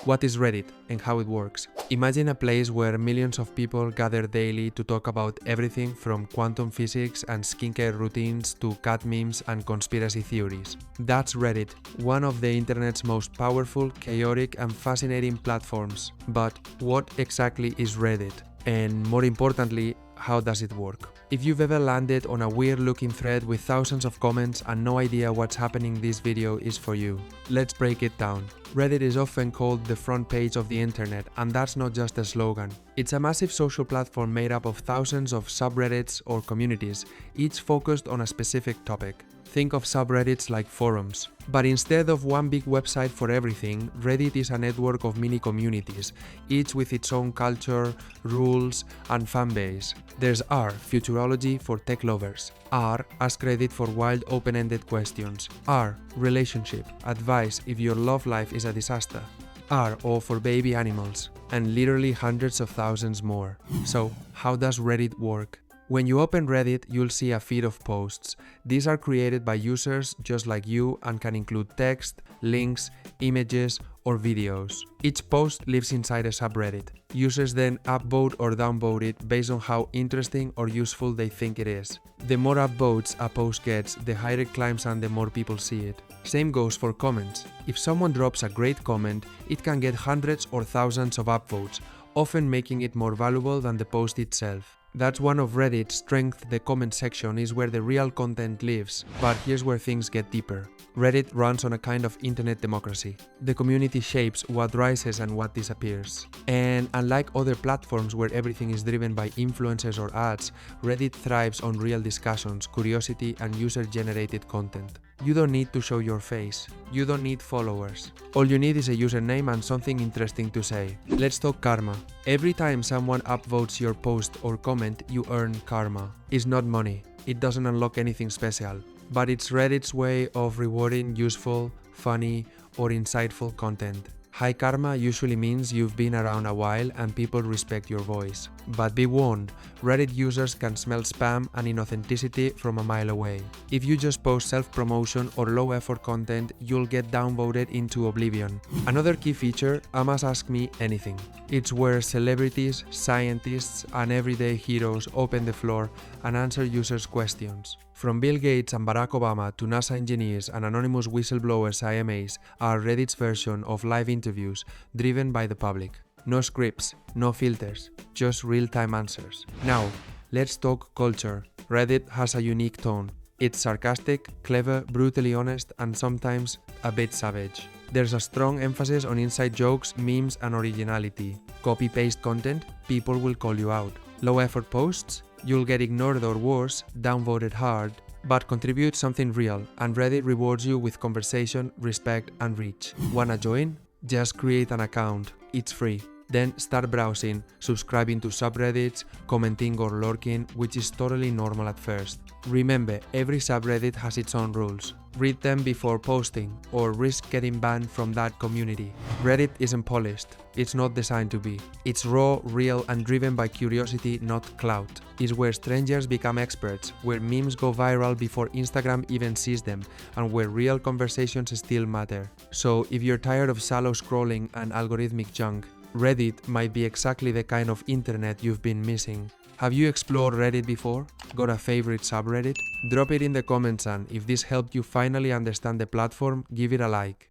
What is Reddit and how it works? Imagine a place where millions of people gather daily to talk about everything from quantum physics and skincare routines to cat memes and conspiracy theories. That's Reddit, one of the internet's most powerful, chaotic and fascinating platforms. But what exactly is Reddit? And more importantly, how does it work? If you've ever landed on a weird-looking thread with thousands of comments and no idea what's happening, this video is for you. Let's break it down. Reddit is often called the front page of the internet, and that's not just a slogan. It's a massive social platform made up of thousands of subreddits or communities, each focused on a specific topic. Think of subreddits like forums. But instead of one big website for everything, Reddit is a network of mini communities, each with its own culture, rules, and fanbase. There's R, Futurology for tech lovers. R, Ask Reddit for wild open-ended questions. R, Relationship, advice if your love life is a disaster. R, O for baby animals. And literally hundreds of thousands more. So, how does Reddit work? When you open Reddit, you'll see a feed of posts. These are created by users just like you and can include text, links, images, or videos. Each post lives inside a subreddit. Users then upvote or downvote it based on how interesting or useful they think it is. The more upvotes a post gets, the higher it climbs and the more people see it. Same goes for comments. If someone drops a great comment, it can get hundreds or thousands of upvotes, often making it more valuable than the post itself. That's one of Reddit's strengths. The comment section is where the real content lives, but here's where things get deeper. Reddit runs on a kind of internet democracy. The community shapes what rises and what disappears. And unlike other platforms where everything is driven by influencers or ads, Reddit thrives on real discussions, curiosity, and user-generated content. You don't need to show your face. You don't need followers. All you need is a username and something interesting to say. Let's talk karma. Every time someone upvotes your post or comment, you earn karma. It's not money. It doesn't unlock anything special. But it's Reddit's way of rewarding useful, funny, or insightful content. High karma usually means you've been around a while and people respect your voice. But be warned, Reddit users can smell spam and inauthenticity from a mile away. If you just post self-promotion or low-effort content, you'll get downvoted into oblivion. Another key feature, Amas Ask Me Anything. It's where celebrities, scientists, and everyday heroes open the floor and answer users' questions. From Bill Gates and Barack Obama to NASA engineers and anonymous whistleblowers IMAs are Reddit's version of live interviews driven by the public. No scripts, no filters, just real-time answers. Now, let's talk culture. Reddit has a unique tone. It's sarcastic, clever, brutally honest, and sometimes a bit savage. There's a strong emphasis on inside jokes, memes, and originality. Copy-paste content, people will call you out. Low-effort posts, you'll get ignored or worse, downvoted hard, but contribute something real, and Reddit rewards you with conversation, respect, and reach. Wanna join? Just create an account. It's free. Then start browsing, subscribing to subreddits, commenting or lurking, which is totally normal at first. Remember, every subreddit has its own rules. Read them before posting, or risk getting banned from that community. Reddit isn't polished. It's not designed to be. It's raw, real, and driven by curiosity, not clout. It's where strangers become experts, where memes go viral before Instagram even sees them, and where real conversations still matter. So if you're tired of shallow scrolling and algorithmic junk, Reddit might be exactly the kind of internet you've been missing. Have you explored Reddit before? Got a favorite subreddit? Drop it in the comments, and if this helped you finally understand the platform, give it a like.